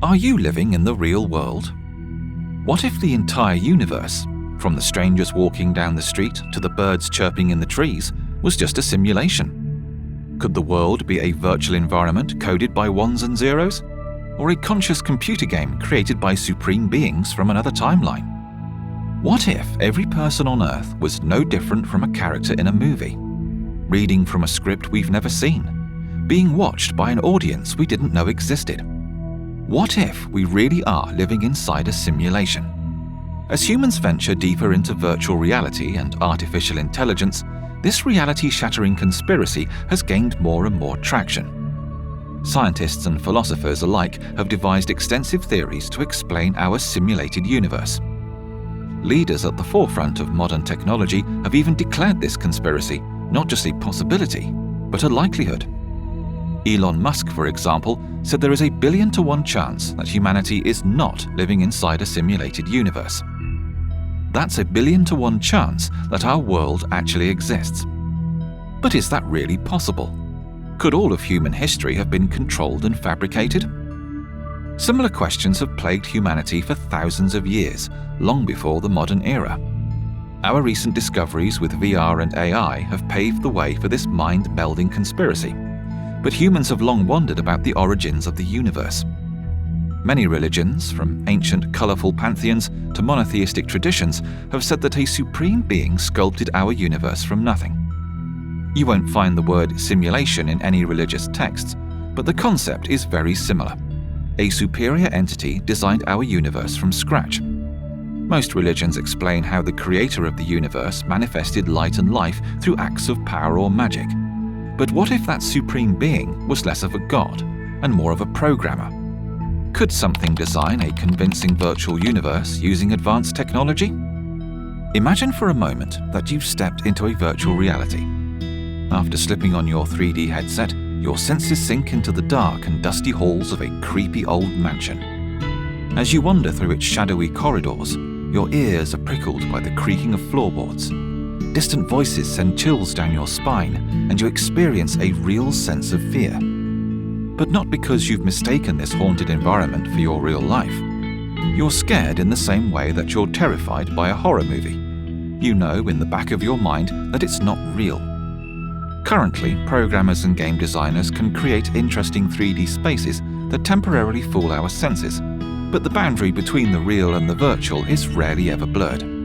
Are you living in the real world? What if the entire universe, from the strangers walking down the street to the birds chirping in the trees, was just a simulation? Could the world be a virtual environment coded by ones and zeros? Or a conscious computer game created by supreme beings from another timeline? What if every person on Earth was no different from a character in a movie? Reading from a script we've never seen? Being watched by an audience we didn't know existed? What if we really are living inside a simulation? As humans venture deeper into virtual reality and artificial intelligence, this reality-shattering conspiracy has gained more and more traction. Scientists and philosophers alike have devised extensive theories to explain our simulated universe. Leaders at the forefront of modern technology have even declared this conspiracy not just a possibility, but a likelihood. Elon Musk, for example, said there is a 1 billion to 1 chance that humanity is not living inside a simulated universe. That's a 1 billion to 1 chance that our world actually exists. But is that really possible? Could all of human history have been controlled and fabricated? Similar questions have plagued humanity for thousands of years, long before the modern era. Our recent discoveries with VR and AI have paved the way for this mind-melding conspiracy. But humans have long wondered about the origins of the universe. Many religions, from ancient colourful pantheons to monotheistic traditions, have said that a supreme being sculpted our universe from nothing. You won't find the word simulation in any religious texts, but the concept is very similar. A superior entity designed our universe from scratch. Most religions explain how the creator of the universe manifested light and life through acts of power or magic. But what if that supreme being was less of a god and more of a programmer? Could something design a convincing virtual universe using advanced technology? Imagine for a moment that you've stepped into a virtual reality. After slipping on your 3D headset, your senses sink into the dark and dusty halls of a creepy old mansion. As you wander through its shadowy corridors, your ears are prickled by the creaking of floorboards. Distant voices send chills down your spine, and you experience a real sense of fear. But not because you've mistaken this haunted environment for your real life. You're scared in the same way that you're terrified by a horror movie. You know in the back of your mind that it's not real. Currently, programmers and game designers can create interesting 3D spaces that temporarily fool our senses, but the boundary between the real and the virtual is rarely ever blurred.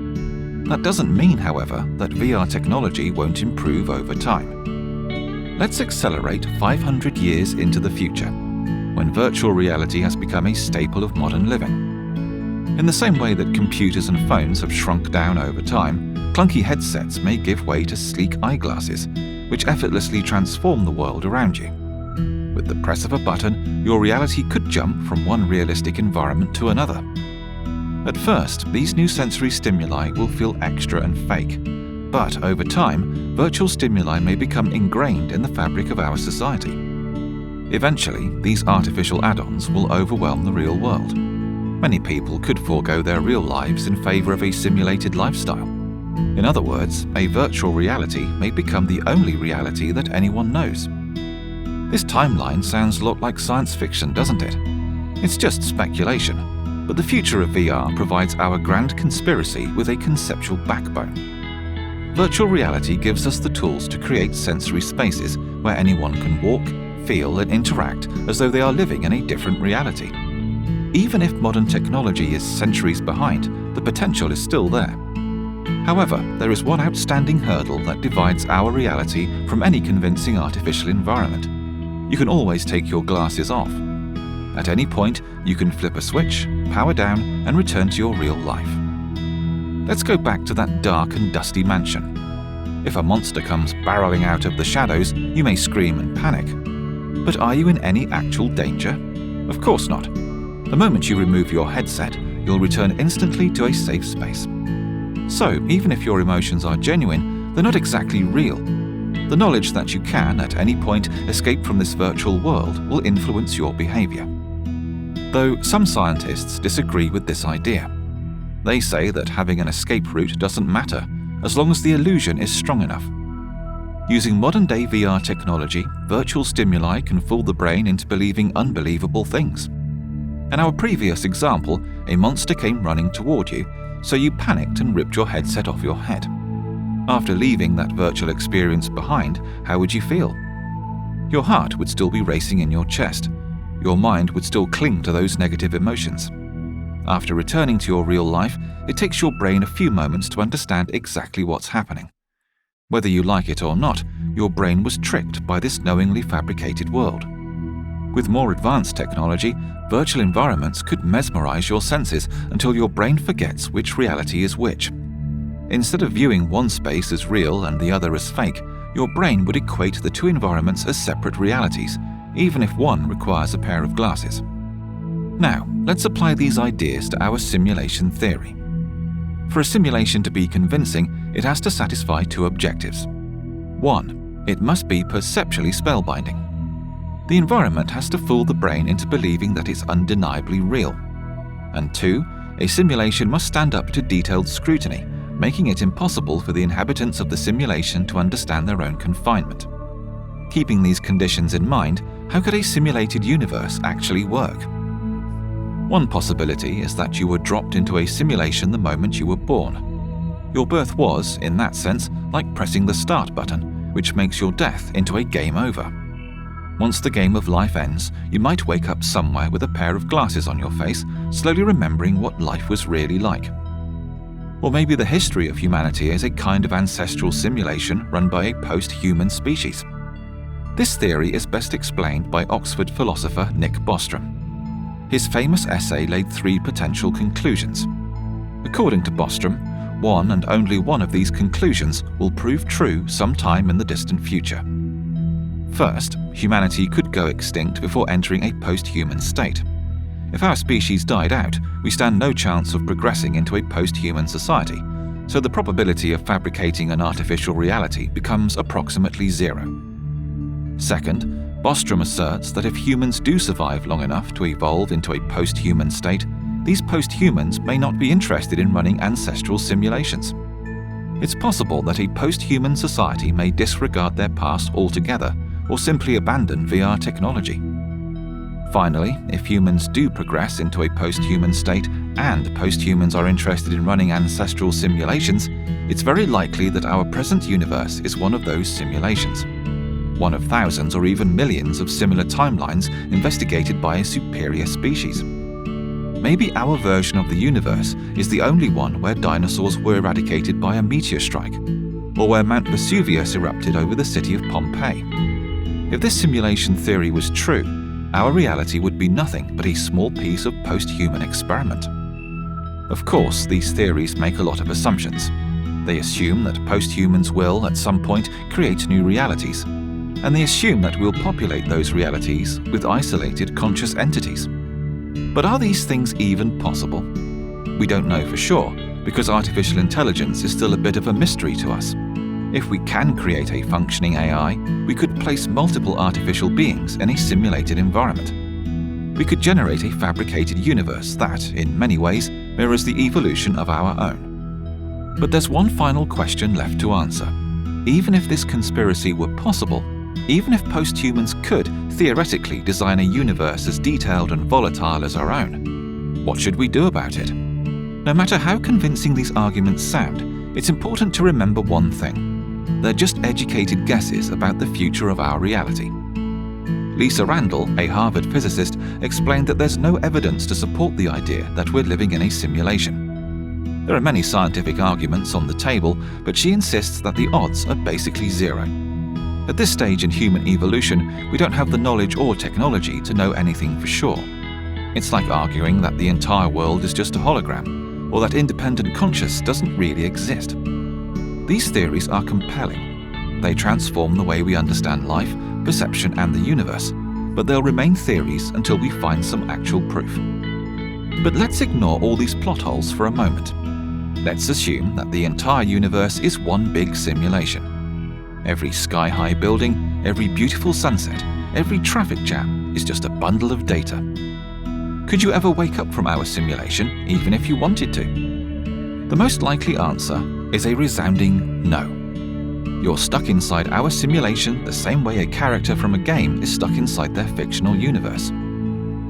That doesn't mean, however, that VR technology won't improve over time. Let's accelerate 500 years into the future, when virtual reality has become a staple of modern living. In the same way that computers and phones have shrunk down over time, clunky headsets may give way to sleek eyeglasses, which effortlessly transform the world around you. With the press of a button, your reality could jump from one realistic environment to another. At first, these new sensory stimuli will feel extra and fake, but over time, virtual stimuli may become ingrained in the fabric of our society. Eventually, these artificial add-ons will overwhelm the real world. Many people could forego their real lives in favor of a simulated lifestyle. In other words, a virtual reality may become the only reality that anyone knows. This timeline sounds a lot like science fiction, doesn't it? It's just speculation. But the future of VR provides our grand conspiracy with a conceptual backbone. Virtual reality gives us the tools to create sensory spaces where anyone can walk, feel, and interact as though they are living in a different reality. Even if modern technology is centuries behind, the potential is still there. However, there is one outstanding hurdle that divides our reality from any convincing artificial environment. You can always take your glasses off. At any point, you can flip a switch, power down, and return to your real life. Let's go back to that dark and dusty mansion. If a monster comes barreling out of the shadows, you may scream and panic. But are you in any actual danger? Of course not. The moment you remove your headset, you'll return instantly to a safe space. So, even if your emotions are genuine, they're not exactly real. The knowledge that you can, at any point, escape from this virtual world will influence your behavior. Though some scientists disagree with this idea. They say that having an escape route doesn't matter, as long as the illusion is strong enough. Using modern-day VR technology, virtual stimuli can fool the brain into believing unbelievable things. In our previous example, a monster came running toward you, so you panicked and ripped your headset off your head. After leaving that virtual experience behind, how would you feel? Your heart would still be racing in your chest. Your mind would still cling to those negative emotions. After returning to your real life, it takes your brain a few moments to understand exactly what's happening. Whether you like it or not, your brain was tricked by this knowingly fabricated world. With more advanced technology, virtual environments could mesmerize your senses until your brain forgets which reality is which. Instead of viewing one space as real and the other as fake, your brain would equate the two environments as separate realities, even if one requires a pair of glasses. Now, let's apply these ideas to our simulation theory. For a simulation to be convincing, it has to satisfy two objectives. 1. It must be perceptually spellbinding. The environment has to fool the brain into believing that it's undeniably real. And 2. A simulation must stand up to detailed scrutiny, making it impossible for the inhabitants of the simulation to understand their own confinement. Keeping these conditions in mind, how could a simulated universe actually work? One possibility is that you were dropped into a simulation the moment you were born. Your birth was, in that sense, like pressing the start button, which makes your death into a game over. Once the game of life ends, you might wake up somewhere with a pair of glasses on your face, slowly remembering what life was really like. Or maybe the history of humanity is a kind of ancestral simulation run by a post-human species. This theory is best explained by Oxford philosopher Nick Bostrom. His famous essay laid 3 potential conclusions. According to Bostrom, one and only one of these conclusions will prove true sometime in the distant future. First, humanity could go extinct before entering a post-human state. If our species died out, we stand no chance of progressing into a post-human society, so the probability of fabricating an artificial reality becomes approximately 0. Second, Bostrom asserts that if humans do survive long enough to evolve into a post-human state, these post-humans may not be interested in running ancestral simulations. It's possible that a post-human society may disregard their past altogether or simply abandon VR technology. Finally, if humans do progress into a post-human state and post-humans are interested in running ancestral simulations, it's very likely that our present universe is one of those simulations. One of thousands or even millions of similar timelines investigated by a superior species. Maybe our version of the universe is the only one where dinosaurs were eradicated by a meteor strike, or where Mount Vesuvius erupted over the city of Pompeii. If this simulation theory was true, our reality would be nothing but a small piece of post-human experiment. Of course, these theories make a lot of assumptions. They assume that post-humans will, at some point, create new realities, and they assume that we'll populate those realities with isolated conscious entities. But are these things even possible? We don't know for sure, because artificial intelligence is still a bit of a mystery to us. If we can create a functioning AI, we could place multiple artificial beings in a simulated environment. We could generate a fabricated universe that, in many ways, mirrors the evolution of our own. But there's one final question left to answer. Even if this conspiracy were possible, even if post-humans could, theoretically, design a universe as detailed and volatile as our own, what should we do about it? No matter how convincing these arguments sound, it's important to remember one thing. They're just educated guesses about the future of our reality. Lisa Randall, a Harvard physicist, explained that there's no evidence to support the idea that we're living in a simulation. There are many scientific arguments on the table, but she insists that the odds are basically 0. At this stage in human evolution, we don't have the knowledge or technology to know anything for sure. It's like arguing that the entire world is just a hologram, or that independent conscious doesn't really exist. These theories are compelling. They transform the way we understand life, perception, and the universe, but they'll remain theories until we find some actual proof. But let's ignore all these plot holes for a moment. Let's assume that the entire universe is one big simulation. Every sky-high building, every beautiful sunset, every traffic jam is just a bundle of data. Could you ever wake up from our simulation, even if you wanted to? The most likely answer is a resounding no. You're stuck inside our simulation the same way a character from a game is stuck inside their fictional universe.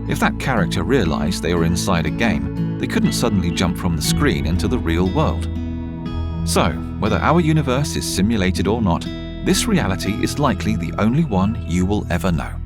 If that character realized they were inside a game, they couldn't suddenly jump from the screen into the real world. So, whether our universe is simulated or not, this reality is likely the only one you will ever know.